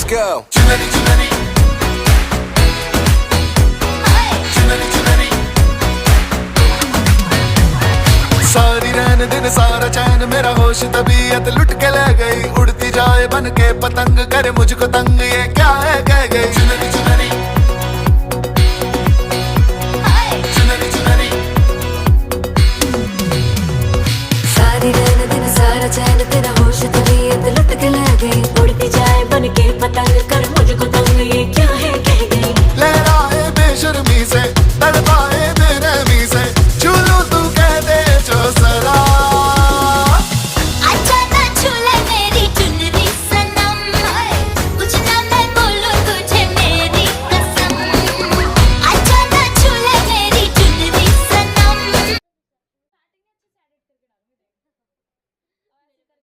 go. चुनरी चुनरी चुनरी चुनरी सारी रैन दिन सारा चैन मेरा होश तबीयत लुट के ले गई उड़ती जाए बन के पतंग करे मुझको तंग ये क्या है कह गई चुनरी चुनरी चुनरी चुनरी सारी रैन दिन सारा चैन तेरा होश तबीयत लुट के ले गई उड़ती जाए बन के पतंग कर